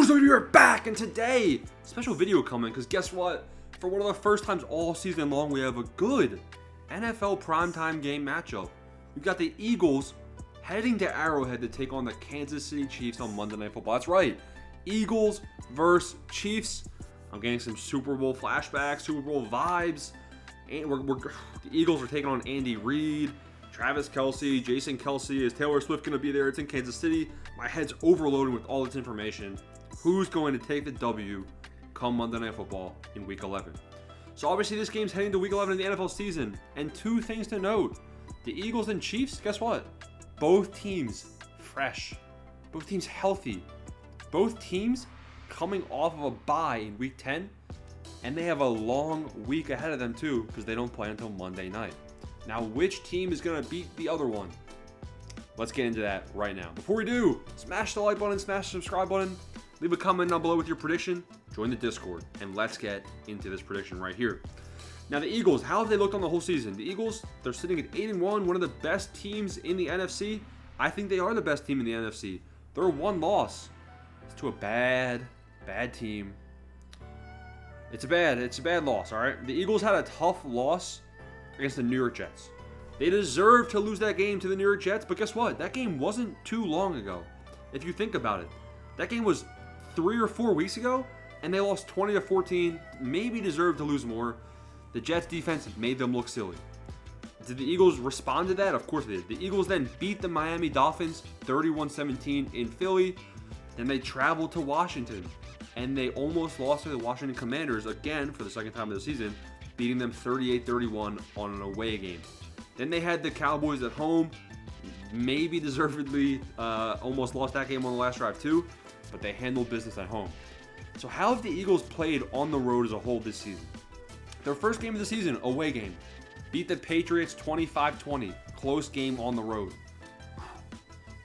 What's up, we're back, and today, special video coming, because guess what? For one of the first times all season long, we have a good NFL primetime game matchup. We've got the Eagles heading to Arrowhead to take on the Kansas City Chiefs on Monday Night Football. That's right, Eagles versus Chiefs. I'm getting some Super Bowl flashbacks, Super Bowl vibes. And the Eagles are taking on Andy Reid, Travis Kelce, Jason Kelce. Is Taylor Swift going to be there? It's in Kansas City. My head's overloaded with all this information. Who's going to take the W come Monday Night Football in Week 11? So obviously this game's heading to Week 11 of the NFL season. And two things to note. The Eagles and Chiefs, guess what? Both teams fresh. Both teams healthy. Both teams coming off of a bye in Week 10. And they have a long week ahead of them too, because they don't play until Monday night. Now, which team is going to beat the other one? Let's get into that right now. Before we do, smash the like button, smash the subscribe button, leave a comment down below with your prediction, join the Discord, and let's get into this prediction right here. Now, the Eagles, how have they looked on the whole season? The Eagles, they're sitting at 8-1, one of the best teams in the NFC. I think they are the best team in the NFC. Their one loss is to a bad team. It's a bad loss, all right? The Eagles had a tough loss against the New York Jets. They deserve to lose that game to the New York Jets, but guess what? That game wasn't too long ago. If you think about it, that game was 3 or 4 weeks ago, and they lost 20-14, maybe deserved to lose more. The Jets defense made them look silly. Did the Eagles respond to that? Of course they did. The Eagles then beat the Miami Dolphins 31-17 in Philly. Then they traveled to Washington, and they almost lost to the Washington Commanders again for the second time of the season, beating them 38-31 on an away game. Then they had the Cowboys at home, maybe deservedly almost lost that game on the last drive too, but they handled business at home. So how have the Eagles played on the road as a whole this season? Their first game of the season, away game, beat the Patriots 25-20, close game on the road.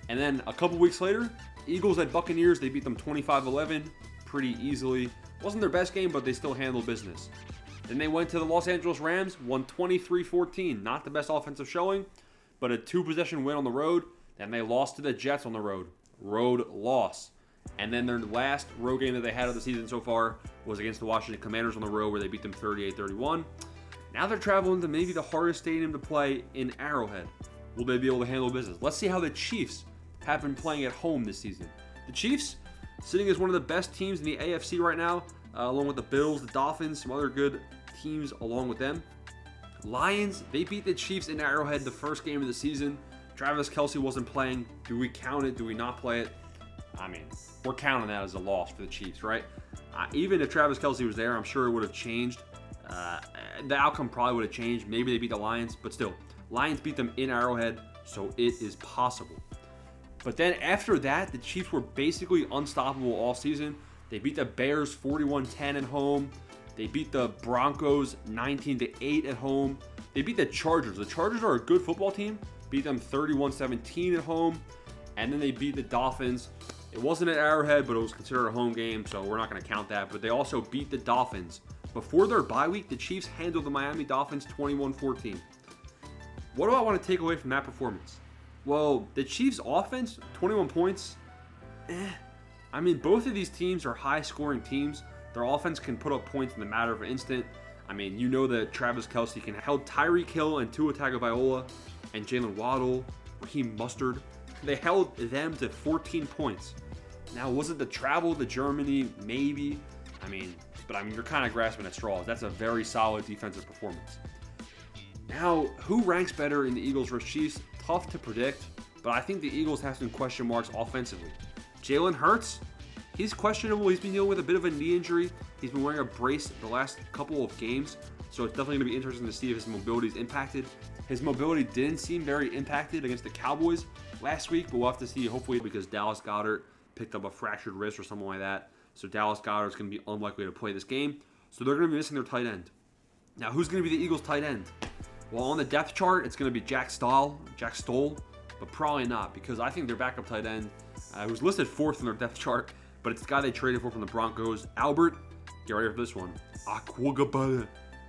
And then a couple weeks later, Eagles at Buccaneers, they beat them 25-11 pretty easily. Wasn't their best game, but they still handled business. Then they went to the Los Angeles Rams, won 23-14. Not the best offensive showing, but a 2-possession win on the road. Then they lost to the Jets on the road. Road loss. And then their last road game that they had of the season so far was against the Washington Commanders on the road, where they beat them 38-31. Now they're traveling to maybe the hardest stadium to play in Arrowhead. Will they be able to handle business? Let's see how the Chiefs have been playing at home this season. The Chiefs, sitting as one of the best teams in the AFC right now, along with the Bills, the Dolphins, some other good teams along with them. Lions, they beat the Chiefs in Arrowhead the first game of the season. Travis Kelce wasn't playing. Do we count it? Do we not play it? I mean, we're counting that as a loss for the Chiefs, right? Even if Travis Kelce was there, I'm sure it would have changed. The outcome probably would have changed. Maybe they beat the Lions, but still, Lions beat them in Arrowhead, so it is possible. But then after that, the Chiefs were basically unstoppable all season. They beat the Bears 41-10 at home. They beat the Broncos 19-8 at home. They beat the Chargers. The Chargers are a good football team. Beat them 31-17 at home. And then they beat the Dolphins. It wasn't at Arrowhead, but it was considered a home game, so we're not going to count that. But they also beat the Dolphins. Before their bye week, the Chiefs handled the Miami Dolphins 21-14. What do I want to take away from that performance? Well, the Chiefs' offense, 21 points. I mean, both of these teams are high-scoring teams. Their offense can put up points in the matter of an instant. I mean, you know that Travis Kelce can held Tyreek Hill and Tua Tagovailoa and Jalen Waddle, Raheem Mostert. They held them to 14 points. Now, was it the travel to Germany? Maybe. But you're kind of grasping at straws. That's a very solid defensive performance. Now, who ranks better in the Eagles versus Chiefs? Tough to predict, but I think the Eagles have some question marks offensively. Jalen Hurts, he's questionable. He's been dealing with a bit of a knee injury. He's been wearing a brace the last couple of games, so it's definitely going to be interesting to see if his mobility is impacted. His mobility didn't seem very impacted against the Cowboys last week, but we'll have to see, hopefully, because Dallas Goedert picked up a fractured wrist or something like that. So Dallas Goedert is going to be unlikely to play this game. So they're going to be missing their tight end. Now, who's going to be the Eagles' tight end? Well, on the depth chart, it's going to be Jack Stoll, but probably not, because I think their backup tight end, who's listed 4th on their depth chart, but it's the guy they traded for from the Broncos, Albert. Get ready for this one. Aquagabala.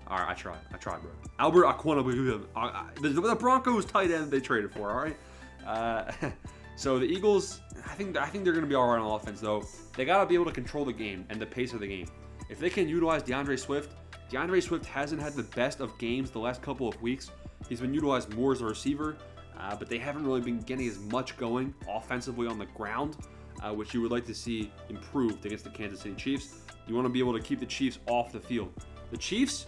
All right, I tried, bro. Albert Aquagabala. The Broncos tight end they traded for, all right? So the Eagles, I think they're going to be all right on offense, though. They got to be able to control the game and the pace of the game. If they can utilize DeAndre Swift hasn't had the best of games the last couple of weeks. He's been utilized more as a receiver, but they haven't really been getting as much going offensively on the ground, which you would like to see improved against the Kansas City Chiefs. You want to be able to keep the Chiefs off the field. The Chiefs,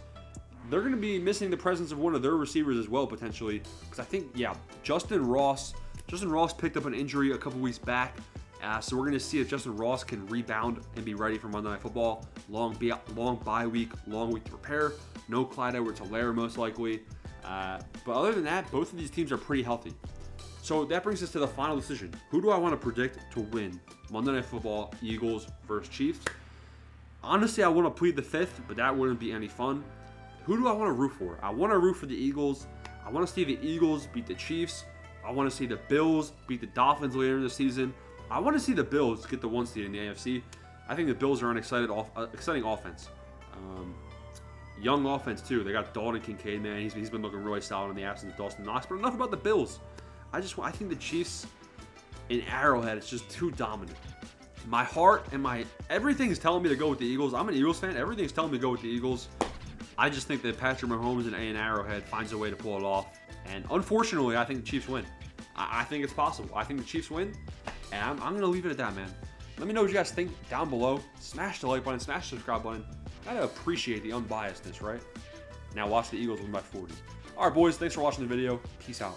they're going to be missing the presence of one of their receivers as well, potentially, because I think, Justin Ross picked up an injury a couple weeks back, so we're going to see if Justin Ross can rebound and be ready for Monday Night Football. Long bye week, long week to prepare. No Clyde Edwards-Helaire most likely. But other than that, both of these teams are pretty healthy. So that brings us to the final decision. Who do I want to predict to win Monday Night Football, Eagles versus Chiefs? Honestly, I want to plead the fifth, but that wouldn't be any fun. Who do I want to root for? I want to root for the Eagles. I want to see the Eagles beat the Chiefs. I want to see the Bills beat the Dolphins later in the season. I want to see the Bills get the 1 seed in the AFC. I think the Bills are an exciting offense. Young offense, too. They got Dalton Kincaid, man. He's been looking really solid in the absence of Dawson Knox. But enough about the Bills. I think the Chiefs in Arrowhead is just too dominant. My heart and everything is telling me to go with the Eagles. I'm an Eagles fan. Everything's telling me to go with the Eagles. I just think that Patrick Mahomes in Arrowhead finds a way to pull it off. And unfortunately, I think the Chiefs win. I think it's possible. I think the Chiefs win. And I'm going to leave it at that, man. Let me know what you guys think down below. Smash the like button. Smash the subscribe button. Gotta appreciate the unbiasedness, right? Now watch the Eagles win by 40. All right, boys. Thanks for watching the video. Peace out.